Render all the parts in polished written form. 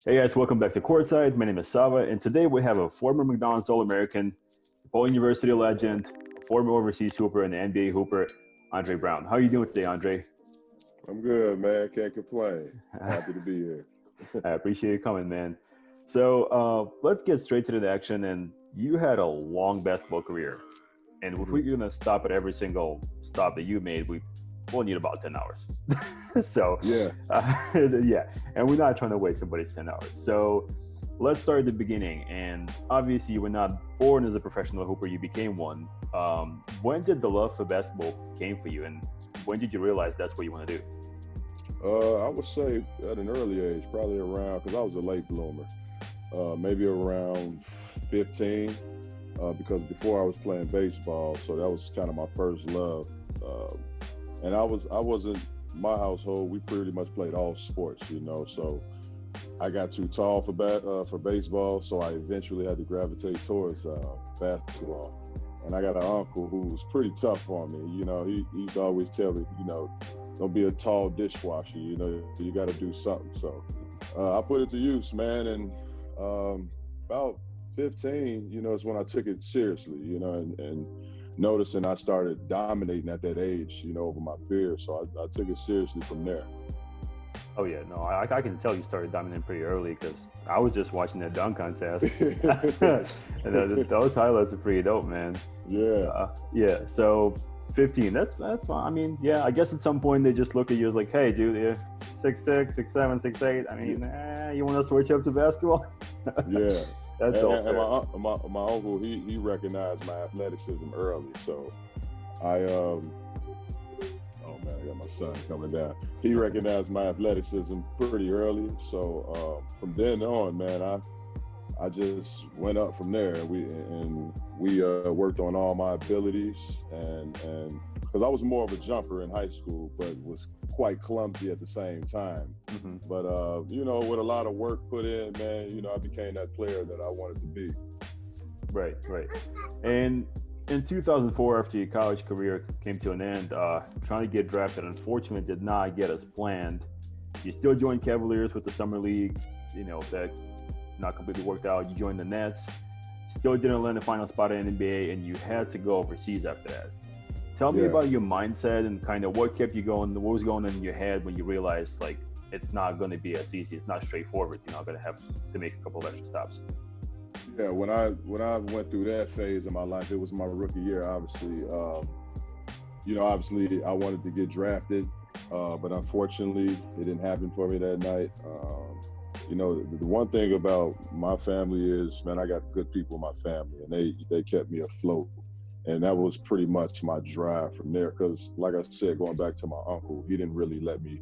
Hey guys, welcome back to Courtside. My name is Sava, and today we have a former McDonald's All-American, Ball University legend, a former overseas hooper, and an NBA hooper, Andre Brown. How are you doing today, Andre? I'm good, man. Can't complain. Happy to be here. I appreciate you coming, man. So let's get straight to the action. And you had a long basketball career, and if we're gonna stop at every single stop that you made, we'll need about 10 hours. So Yeah. yeah, and we're not trying to waste somebody's 10 hours. So let's start at the beginning. And obviously you were not born as a professional hooper, you became one. When did the love for basketball came for you, and when did you realize that's what you want to do? I would say at an early age, probably around, because I was a late bloomer, maybe around 15, because before I was playing baseball, so that was kind of my first love. And I wasn't, my household, we pretty much played all sports, so I got too tall for baseball, so I eventually had to gravitate towards basketball. And I got an uncle who was pretty tough on me. He used to always tell me, don't be a tall dishwasher, you got to do something. So I put it to use, man. And about 15, is when I took it seriously, and noticing I started dominating at that age, over my peers. So I took it seriously from there. Oh yeah, no, I can tell you started dominating pretty early, because I was just watching that dunk contest. And those highlights are pretty dope, man. Yeah. Yeah. So 15, that's fine. I mean, yeah, I guess at some point they just look at you as like, hey, dude, you're 6'6", 6'7", 6'8". I mean, you want to switch up to basketball? Yeah. That's all. And my uncle, he recognized my athleticism early. So oh man, I got my son coming down. He recognized my athleticism pretty early. So from then on, man, I just went up from there. We worked on all my abilities, and because I was more of a jumper in high school, but was quite clumsy at the same time. Mm-hmm. But with a lot of work put in, man, I became that player that I wanted to be. Right. And in 2004, after your college career came to an end, trying to get drafted, unfortunately did not get as planned. You still joined Cavaliers with the summer league, that not completely worked out. You joined the Nets, still didn't land a final spot in the NBA, and you had to go overseas after that. Tell me about your mindset and kind of what kept you going, what was going on in your head when you realized, like, it's not going to be as easy, it's not straightforward, you're not going to have to make a couple of extra stops. Yeah, when I went through that phase of my life, it was my rookie year, obviously. Obviously I wanted to get drafted, but unfortunately it didn't happen for me that night. The one thing about my family is, man, I got good people in my family, and they kept me afloat. And that was pretty much my drive from there. Because like I said, going back to my uncle, he didn't really let me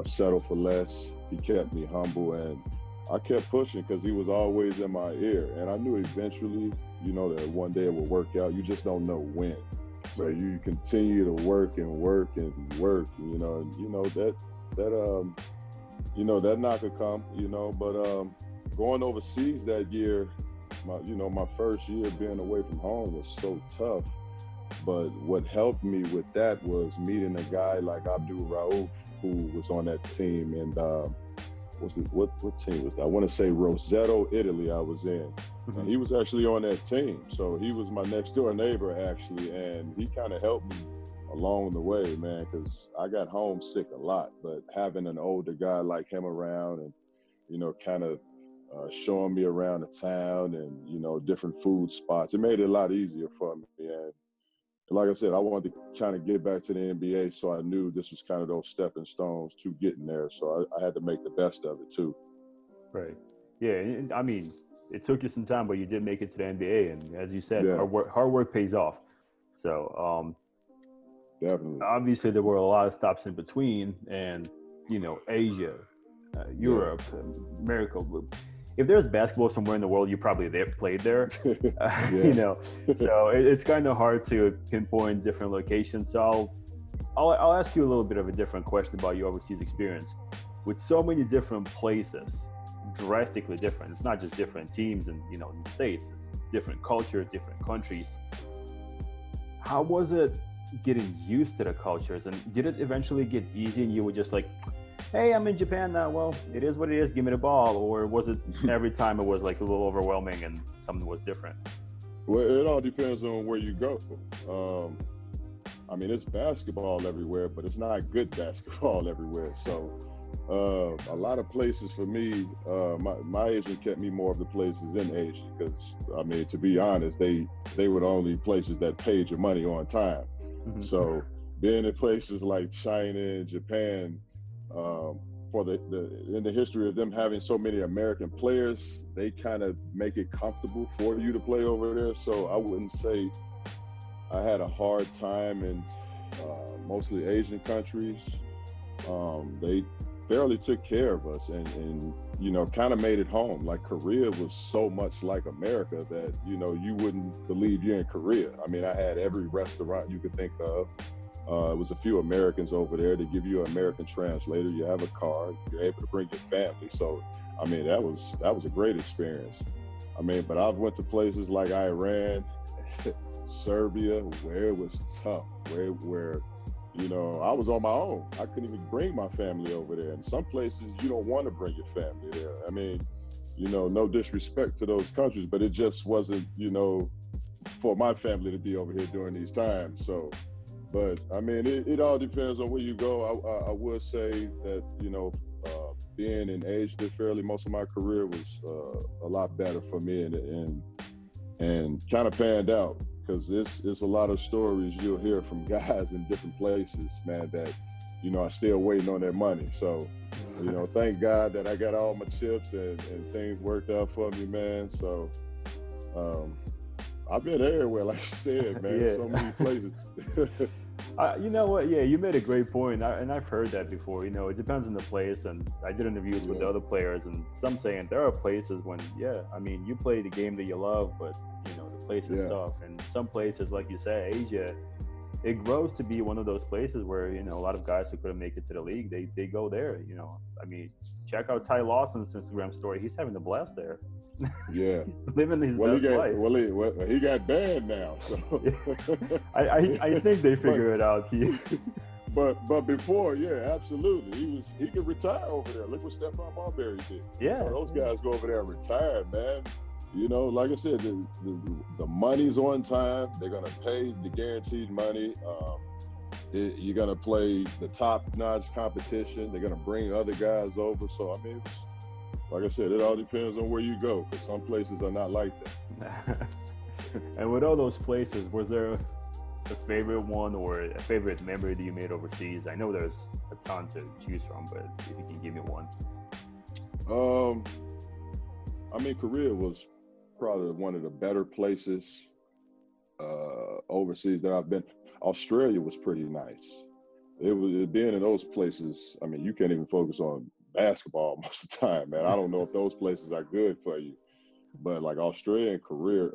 settle for less. He kept me humble, and I kept pushing because he was always in my ear. And I knew eventually, that one day it would work out. You just don't know when. So you continue to work and work and work, that knock could come, but going overseas that year, my first year being away from home was so tough. But what helped me with that was meeting a guy like Abdul Rauf, who was on that team. And what team was that? I want to say Roseto, Italy, I was in. Mm-hmm. And he was actually on that team. So he was my next door neighbor, actually. And he kind of helped me along the way, man, because I got homesick a lot. But having an older guy like him around and, kind of showing me around the town and, different food spots, it made it a lot easier for me. And like I said, I wanted to kind of get back to the NBA, so I knew this was kind of those stepping stones to getting there. So I had to make the best of it too. Right. Yeah. I mean, it took you some time, but you did make it to the NBA. And as you said, hard work pays off. So definitely. Obviously, there were a lot of stops in between, and, Asia, Europe, America. If there's basketball somewhere in the world, you probably played there, so it's kind of hard to pinpoint different locations. So I'll ask you a little bit of a different question about your overseas experience. With so many different places, drastically different. It's not just different teams and, in the States, it's different culture, different countries. How was it getting used to the cultures, and did it eventually get easy and you were just like, hey, I'm in Japan now. Well, it is what it is. Give me the ball. Or was it every time it was like a little overwhelming and something was different? Well, it all depends on where you go. Um, I mean, it's basketball everywhere, but it's not good basketball everywhere. So, a lot of places for me, my agent kept me more of the places in Asia because, I mean, to be honest, they were the only places that paid your money on time. Mm-hmm. So, being in places like China and Japan, um, for in the history of them having so many American players, they kind of make it comfortable for you to play over there. So, I wouldn't say I had a hard time in mostly Asian countries. They fairly took care of us and you know, kind of made it home. Like Korea was so much like America that, you know, you wouldn't believe you're in Korea. I mean, I had every restaurant you could think of. It was a few Americans over there. They give you an American translator. You have a card. You're able to bring your family. So, I mean, that was a great experience. I mean, but I've went to places like Iran, Serbia, where it was tough, where you know, I was on my own. I couldn't even bring my family over there. And some places you don't want to bring your family there. I mean, you know, no disrespect to those countries, but it just wasn't, you know, for my family to be over here during these times. So, but I mean, it all depends on where you go. I would say that, you know, being in Asia fairly most of my career was a lot better for me and kind of panned out. Because it's a lot of stories you'll hear from guys in different places, man, that, you know, are still waiting on their money. So, you know, thank God that I got all my chips and things worked out for me, man. So, I've been everywhere, like I said, man, Yeah. so many places. You know what? Yeah, you made a great point, and I've heard that before. You know, it depends on the place, and I did interviews with the other players, and some saying there are places when, yeah, I mean, you play the game that you love, but you know, the place is tough, and some places, like you said, Asia, it grows to be one of those places where, you know, a lot of guys who couldn't make it to the league, they go there. You know, I mean, check out Ty Lawson's Instagram story; he's having a blast there. Yeah, he's living his best life. He got banned now. So. I think they figure it out. But before, yeah, absolutely, he could retire over there. Look what Stephon Marbury did. Yeah, you know, those guys go over there and retire, man. You know, like I said, the money's on time. They're gonna pay the guaranteed money. You're gonna play the top-notch competition. They're gonna bring other guys over. So I mean, like I said, it all depends on where you go, because some places are not like that. And with all those places, was there a favorite one or a favorite memory that you made overseas? I know there's a ton to choose from, but if you can give me one. I mean, Korea was probably one of the better places overseas that I've been. Australia was pretty nice. Being in those places, I mean, you can't even focus on basketball most of the time, man. I don't know if those places are good for you, but like Australia and Korea,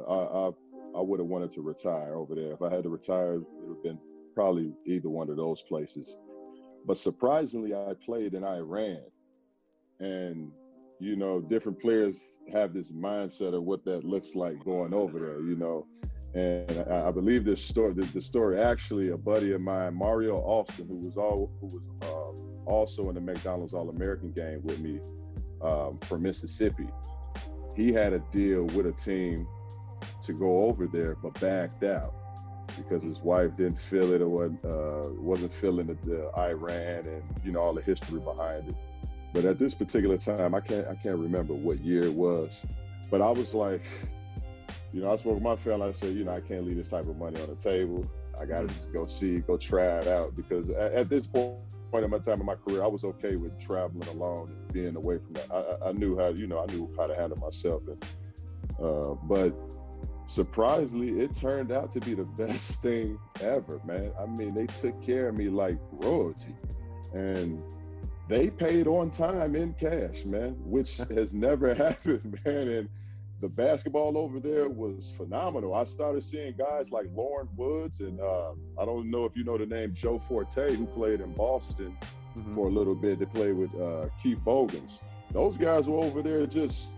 I would have wanted to retire over there. If I had to retire, it would have been probably either one of those places. But surprisingly, I played in Iran, and you know, different players have this mindset of what that looks like going over there, you know. And I believe the story actually, a buddy of mine, Mario Austin, who was also in the McDonald's All-American game with me from Mississippi. He had a deal with a team to go over there, but backed out because his wife didn't feel it or wasn't feeling the Iran and, you know, all the history behind it. But at this particular time, I can't remember what year it was, but I was like, you know, I spoke with my family. I said, you know, I can't leave this type of money on the table. I got to just go try it out, because at this point in my time in my career, I was okay with traveling alone and being away from that. I knew how, you know, I knew how to handle myself. And, but surprisingly, it turned out to be the best thing ever, man. I mean, they took care of me like royalty, and they paid on time in cash, man, which has never happened, man. And the basketball over there was phenomenal. I started seeing guys like Lauren Woods, and I don't know if you know the name Joe Forte, who played in Boston for a little bit. They played with Keith Bogans. Those guys were over there just,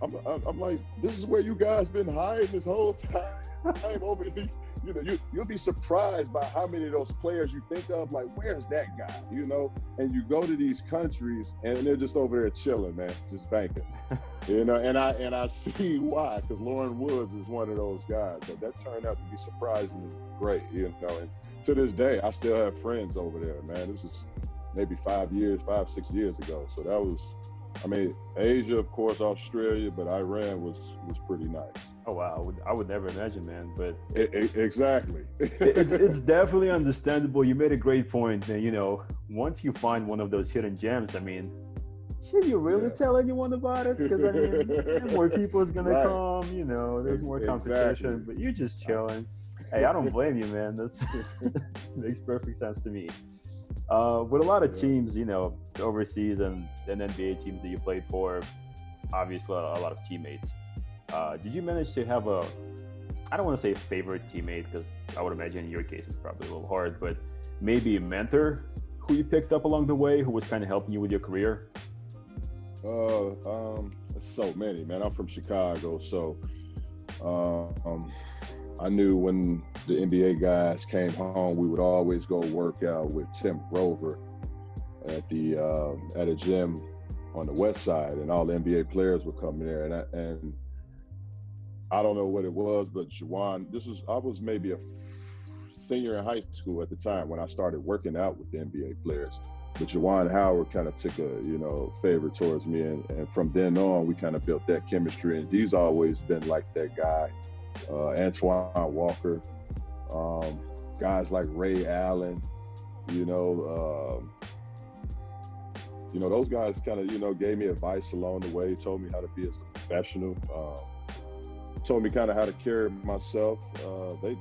I'm like, this is where you guys been hiding this whole time? over these. You'll be surprised by how many of those players you think of, like, where's that guy? And you go to these countries and they're just over there chilling, man, just banking. And I see why, because Lauren Woods is one of those guys. But that turned out to be surprisingly great, And to this day, I still have friends over there, man. This is maybe 5, 6 years ago. So that was, Asia, of course, Australia, but Iran was pretty nice. Oh wow, I would never imagine, man. But exactly, it's definitely understandable. You made a great point. And once you find one of those hidden gems, should you really tell anyone about it? Because more people is gonna come. There's more competition, exactly. But you're just chilling. Hey, I don't blame you, man. That's makes perfect sense to me. With a lot of teams, overseas and NBA teams that you played for, obviously a lot of teammates. Did you manage to have I don't want to say favorite teammate, because I would imagine in your case it's probably a little hard, but maybe a mentor who you picked up along the way, who was kind of helping you with your career? So many, man. I'm from Chicago, so I knew when the NBA guys came home, we would always go work out with Tim Grover at a gym on the west side, and all the NBA players would come in there. And I don't know what it was, but Juwan, I was maybe a senior in high school at the time when I started working out with the NBA players. But Juwan Howard kind of took a favor towards me, and from then on we kind of built that chemistry. And he's always been like that guy. Antoine Walker, guys like Ray Allen, those guys kind of, gave me advice along the way, told me how to be as a professional, told me kind of how to carry myself.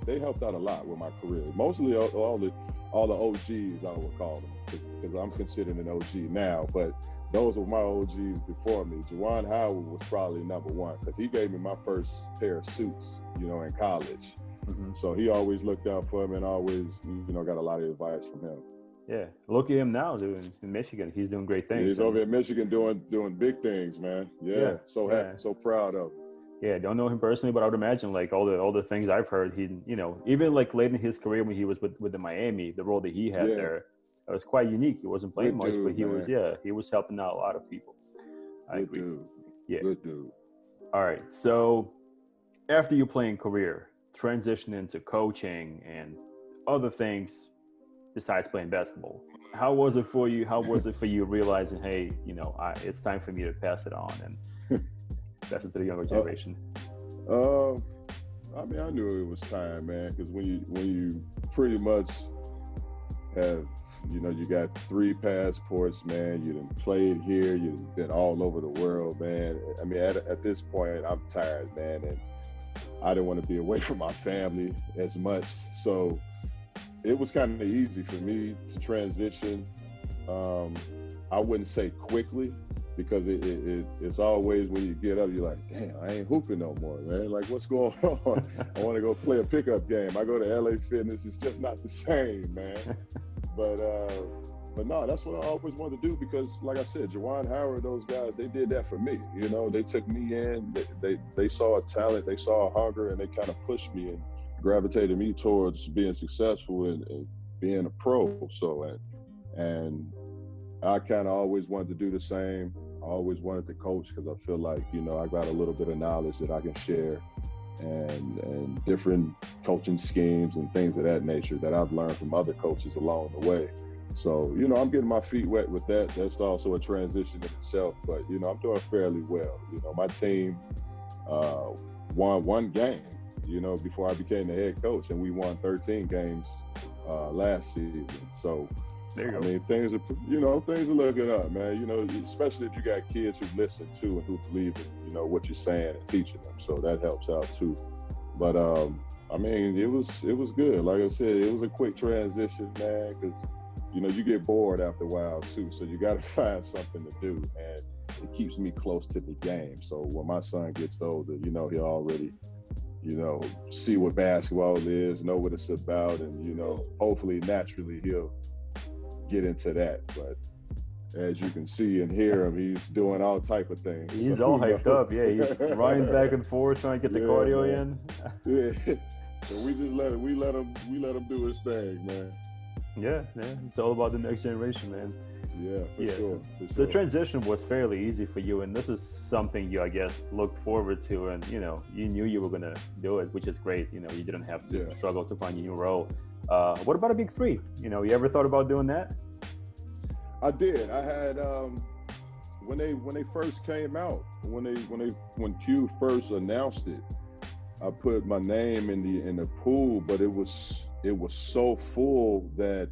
They helped out a lot with my career. Mostly all the OGs, I would call them, because I'm considered an OG now, but those were my OGs before me. Juwan Howard was probably number one, because he gave me my first pair of suits, in college. Mm-hmm. So he always looked out for me and always, got a lot of advice from him. Yeah, look at him now in Michigan. He's doing great things. He's over in Michigan doing big things, man. Yeah. So happy, so proud of him. Yeah, don't know him personally, but I would imagine like all the things I've heard, he, even like late in his career when he was with the Miami, the role that he had there, it was quite unique. He wasn't playing much, but he was helping out a lot of people. I agree. Dude. Yeah. Good dude. All right. So after your playing career, transition into coaching and other things besides playing basketball, how was it for you? How was it for you realizing, hey, it's time for me to pass it on and pass it to the younger generation? I knew it was time, man, because when you pretty much have, you got 3 passports, man. You done played here. You've been all over the world, man. At this point, I'm tired, man, and I didn't want to be away from my family as much. So it was kind of easy for me to transition. I wouldn't say quickly, because it's always when you get up, you're like, damn, I ain't hooping no more, man. Like, what's going on? I want to go play a pickup game. I go to LA Fitness. It's just not the same, man. But no, that's what I always wanted to do, because like I said, Juwan Howard, those guys, they did that for me. They took me in, they saw a talent, they saw a hunger, and they kind of pushed me and gravitated me towards being successful and being a pro. So, and I kind of always wanted to do the same. I always wanted to coach, because I feel like, I got a little bit of knowledge that I can share, and different coaching schemes and things of that nature that I've learned from other coaches along the way. So, I'm getting my feet wet with that. That's also a transition in itself, but, I'm doing fairly well. My team won 1 game, before I became the head coach, and we won 13 games last season. So, there you go. Things are, things are looking up, man. Especially if you got kids who listen to and who believe in, what you're saying and teaching them. So that helps out too. But it was good. Like I said, it was a quick transition, man, because you get bored after a while too. So you got to find something to do, and it keeps me close to the game. So when my son gets older, he'll already, see what basketball is, know what it's about, and hopefully naturally he'll get into that. But as you can see and hear him, he's doing all type of things. He's So, all hyped up. Yeah, he's running back and forth trying to get the cardio in. Yeah. So we just let him do his thing, man. Yeah. It's all about the next generation, man. Yeah, for sure. The transition was fairly easy for you, and this is something you, I guess, looked forward to, and you knew you were gonna do it, which is great. You didn't have to struggle to find a new role. What about a big three? You ever thought about doing that? I did. I had when they first came out, when Q first announced it, I put my name in the pool, but it was so full that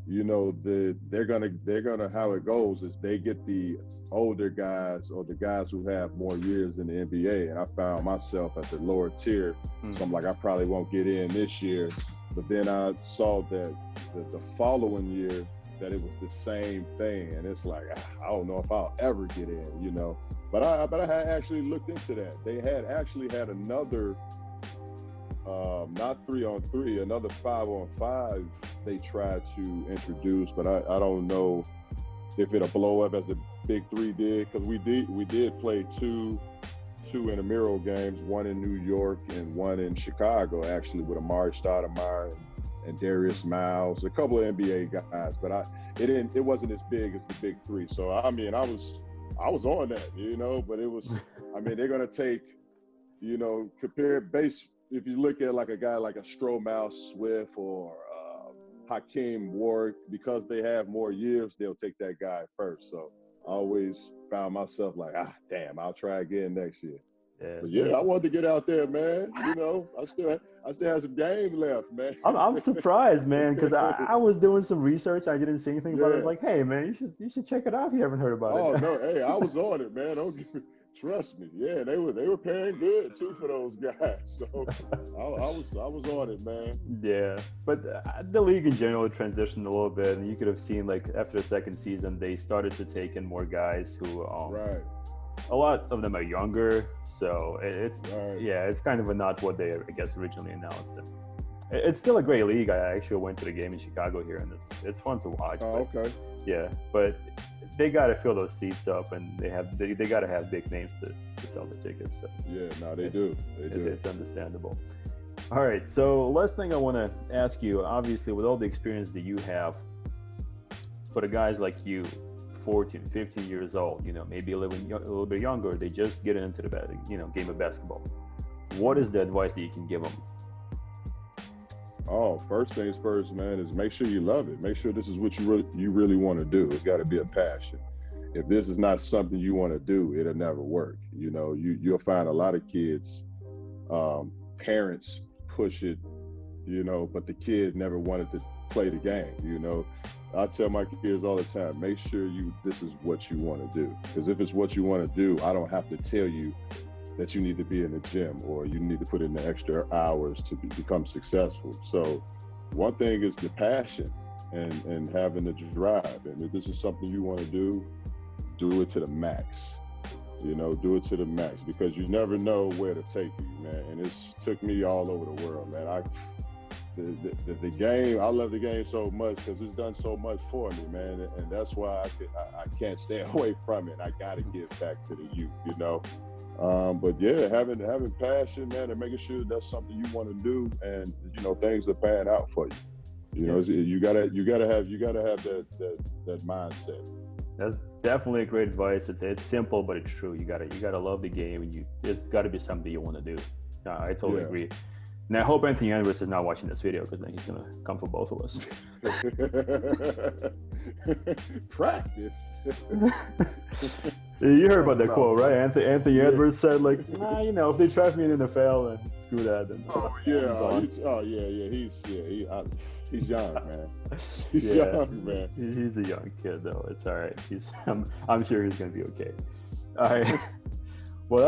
they're gonna how it goes is they get the older guys or the guys who have more years in the NBA, and I found myself at the lower tier. So I'm like, I probably won't get in this year. But then I saw that the following year that it was the same thing, and it's like, I don't know if I'll ever get in, But I had actually looked into that. They had actually had another, not 3-on-3, another 5-on-5 they tried to introduce, but I don't know if it'll blow up as the Big Three did, because we did play two intramural games, one in New York and one in Chicago, actually, with Amari Stoudemire and Darius Miles, a couple of NBA guys, but it wasn't as big as the Big Three. So I was on that, but it was, they're gonna take, compare base. If you look at like a guy like a Stroh Swift or Hakeem Ward, because they have more years, they'll take that guy first. So I always found myself like, damn, I'll try again next year. But I wanted to get out there, man. I still have some game left, man. I'm surprised, man, because I was doing some research. I didn't see anything about it. I was like, hey, man, you should check it out if you haven't heard about it. Oh no, hey, I was on it, man. Trust me. Yeah, they were paying good too for those guys. So I was on it, man. Yeah, but the league in general transitioned a little bit, and you could have seen like after the second season, they started to take in more guys who right. A lot of them are younger, so it's it's kind of not what they, I guess, originally announced. It's still a great league. I actually went to the game in Chicago here, and it's fun to watch. Oh, okay. Yeah, but they got to fill those seats up, and they got to have big names to sell the tickets. So. Yeah, no, they do. It's understandable. All right, so last thing I want to ask you, obviously, with all the experience that you have, for the guys like you, 14, 15 years old, maybe a little bit younger, they just get into the game of basketball. What is the advice that you can give them? Oh, first things first, man, is make sure you love it. Make sure this is what you really want to do. It's got to be a passion. If this is not something you want to do, it'll never work. You'll find a lot of kids, parents push it, but the kid never wanted to play the game. I tell my kids all the time, make sure this is what you want to do. Because if it's what you want to do, I don't have to tell you that you need to be in the gym or you need to put in the extra hours to become successful. So one thing is the passion and having the drive. And if this is something you want to do it to the max. Do it to the max, because you never know where to take you, man. And it's took me all over the world, man. The game, I love the game so much because it's done so much for me, man. And that's why I can't stay away from it. I got to get back to the youth, But yeah, having passion, man, and making sure that's something you want to do, and things are panning out for you. You gotta have that mindset. That's definitely a great advice. It's simple, but it's true. You gotta love the game, and it's got to be something you want to do. I totally agree. And I hope Anthony Edwards is not watching this video, because then he's gonna come for both of us. Practice. You heard about that quote, right? Anthony Edwards said, like, if they draft me in the NFL, then screw that. Then he's young, man. He's young, man. He's a young kid, though. It's all right. I'm sure he's gonna be okay. All right. Well,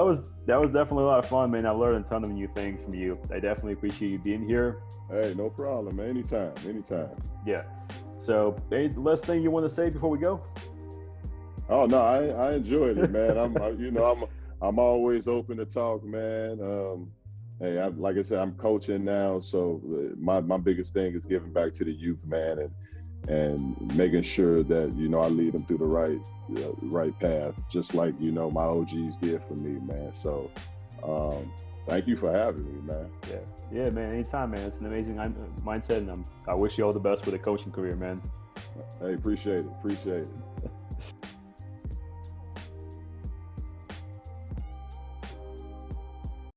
that was definitely a lot of fun, man. I learned a ton of new things from you. I definitely appreciate you being here. Hey, no problem, man. Anytime. Yeah. So, any last thing you want to say before we go? Oh no, I enjoyed it, man. I'm always open to talk, man. Hey, like I said, I'm coaching now, so my biggest thing is giving back to the youth, man, and making sure that, you know, I lead them through the right path, just like, you know, my OGs did for me, man. So thank you for having me, man. Yeah, man, anytime, man. It's an amazing mindset, and I wish you all the best with a coaching career, man. Hey, appreciate it.